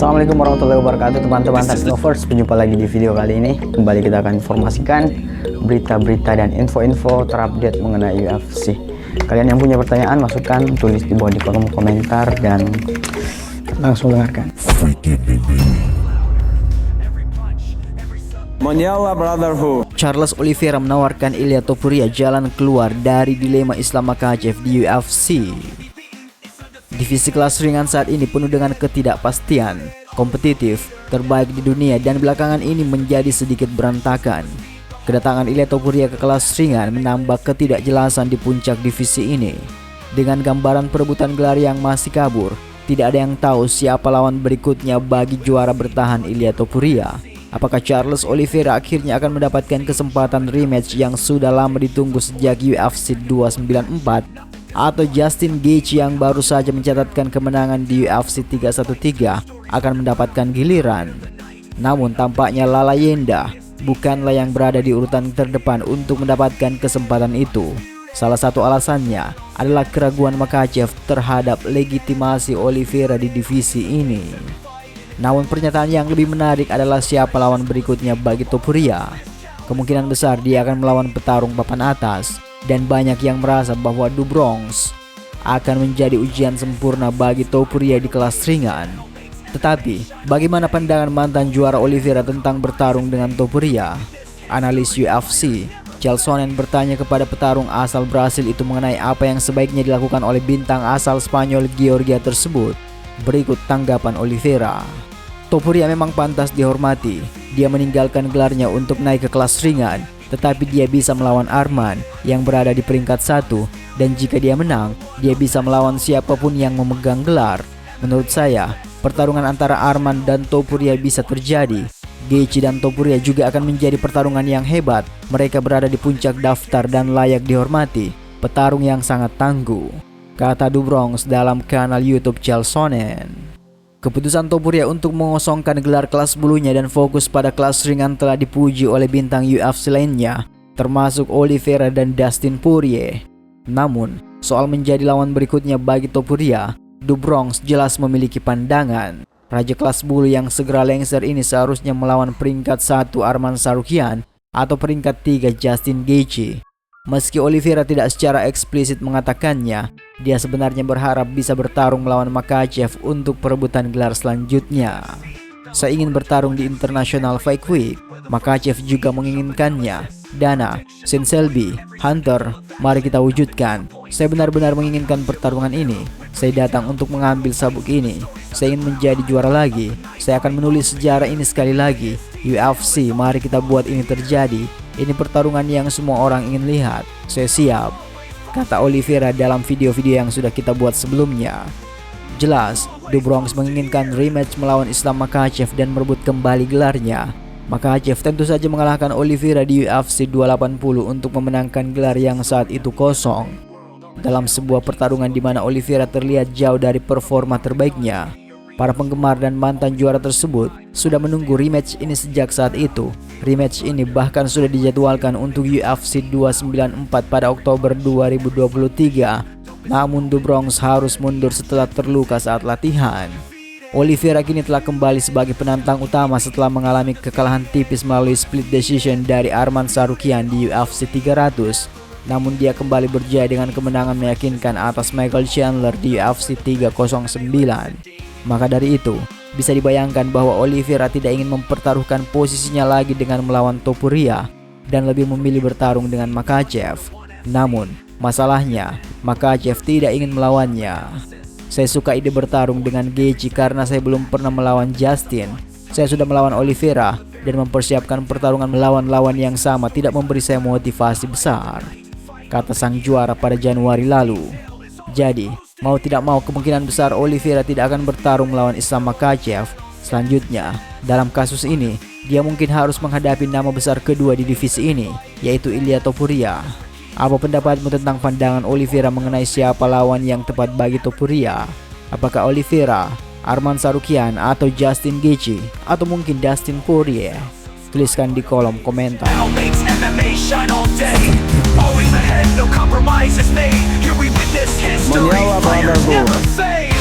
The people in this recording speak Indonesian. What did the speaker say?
Assalamualaikum warahmatullahi wabarakatuh teman-teman Touch Lovers. Berjumpa lagi di video kali ini. Kembali kita akan informasikan berita-berita dan info-info terupdate mengenai UFC. Kalian yang punya pertanyaan masukkan, tulis di bawah di kolom komentar dan langsung dengarkan. Charles Oliveira menawarkan Ilia Topuria jalan keluar dari dilema Islam Makhachev di UFC. Divisi kelas ringan saat ini penuh dengan ketidakpastian, kompetitif, terbaik di dunia dan belakangan ini menjadi sedikit berantakan. Kedatangan Ilia Topuria ke kelas ringan menambah ketidakjelasan di puncak divisi ini. Dengan gambaran perebutan gelar yang masih kabur, tidak ada yang tahu siapa lawan berikutnya bagi juara bertahan Ilia Topuria. Apakah Charles Oliveira akhirnya akan mendapatkan kesempatan rematch yang sudah lama ditunggu sejak UFC 294? Atau Justin Gaethje yang baru saja mencatatkan kemenangan di UFC 313 akan mendapatkan giliran? Namun tampaknya Lalayenda bukanlah yang berada di urutan terdepan untuk mendapatkan kesempatan itu. Salah satu alasannya adalah keraguan Makhachev terhadap legitimasi Oliveira di divisi ini. Namun pernyataan yang lebih menarik adalah siapa lawan berikutnya bagi Topuria. Kemungkinan besar dia akan melawan petarung papan atas, dan banyak yang merasa bahwa Do Bronx akan menjadi ujian sempurna bagi Topuria di kelas ringan. Tetapi, bagaimana pandangan mantan juara Oliveira tentang bertarung dengan Topuria? Analis UFC, Chael Sonnen bertanya kepada petarung asal Brasil itu mengenai apa yang sebaiknya dilakukan oleh bintang asal Spanyol Georgia tersebut. Berikut tanggapan Oliveira. Topuria memang pantas dihormati. Dia meninggalkan gelarnya untuk naik ke kelas ringan, tetapi dia bisa melawan Arman yang berada di peringkat 1, dan jika dia menang, dia bisa melawan siapapun yang memegang gelar. Menurut saya, pertarungan antara Arman dan Topuria bisa terjadi. Gaethje dan Topuria juga akan menjadi pertarungan yang hebat. Mereka berada di puncak daftar dan layak dihormati. Petarung yang sangat tangguh, kata Do Bronx dalam kanal YouTube Chael Sonnen. Keputusan Topuria untuk mengosongkan gelar kelas bulunya dan fokus pada kelas ringan telah dipuji oleh bintang UFC lainnya, termasuk Oliveira dan Dustin Poirier. Namun, soal menjadi lawan berikutnya bagi Topuria, Do Bronx jelas memiliki pandangan. Raja kelas bulu yang segera lengser ini seharusnya melawan peringkat 1 Arman Tsarukyan atau peringkat 3 Justin Gaethje. Meski Oliveira tidak secara eksplisit mengatakannya, dia sebenarnya berharap bisa bertarung melawan Makhachev untuk perebutan gelar selanjutnya. Saya ingin bertarung di International Fight Week. Makhachev juga menginginkannya. Dana, Sean Shelby, Hunter, mari kita wujudkan. Saya benar-benar menginginkan pertarungan ini. Saya datang untuk mengambil sabuk ini. Saya ingin menjadi juara lagi. Saya akan menulis sejarah ini sekali lagi. UFC, mari kita buat ini terjadi. Ini pertarungan yang semua orang ingin lihat. Saya siap, kata Oliveira dalam video-video yang sudah kita buat sebelumnya. Jelas, Do Bronx menginginkan rematch melawan Islam Makhachev dan merebut kembali gelarnya. Makhachev tentu saja mengalahkan Oliveira di UFC 280 untuk memenangkan gelar yang saat itu kosong. Dalam sebuah pertarungan di mana Oliveira terlihat jauh dari performa terbaiknya, para penggemar dan mantan juara tersebut sudah menunggu rematch ini sejak saat itu. Rematch ini bahkan sudah dijadwalkan untuk UFC 294 pada Oktober 2023. Namun Do Bronx harus mundur setelah terluka saat latihan. Oliveira kini telah kembali sebagai penantang utama setelah mengalami kekalahan tipis melalui split decision dari Arman Tsarukyan di UFC 300. Namun dia kembali berjaya dengan kemenangan meyakinkan atas Michael Chandler di UFC 309. Maka dari itu, bisa dibayangkan bahwa Oliveira tidak ingin mempertaruhkan posisinya lagi dengan melawan Topuria dan lebih memilih bertarung dengan Makhachev. Namun, masalahnya, Makhachev tidak ingin melawannya. Saya suka ide bertarung dengan Gaethje karena saya belum pernah melawan Justin. Saya sudah melawan Oliveira dan mempersiapkan pertarungan melawan lawan yang sama tidak memberi saya motivasi besar, kata sang juara pada Januari lalu. Jadi, mau tidak mau kemungkinan besar Oliveira tidak akan bertarung melawan Islam Makhachev. Selanjutnya, dalam kasus ini, dia mungkin harus menghadapi nama besar kedua di divisi ini, yaitu Ilia Topuria. Apa pendapatmu tentang pandangan Oliveira mengenai siapa lawan yang tepat bagi Topuria? Apakah Oliveira, Arman Tsarukyan, atau Justin Gaethje, atau mungkin Dustin Poirier? Tuliskan di kolom komentar. Menyawa brotherhood.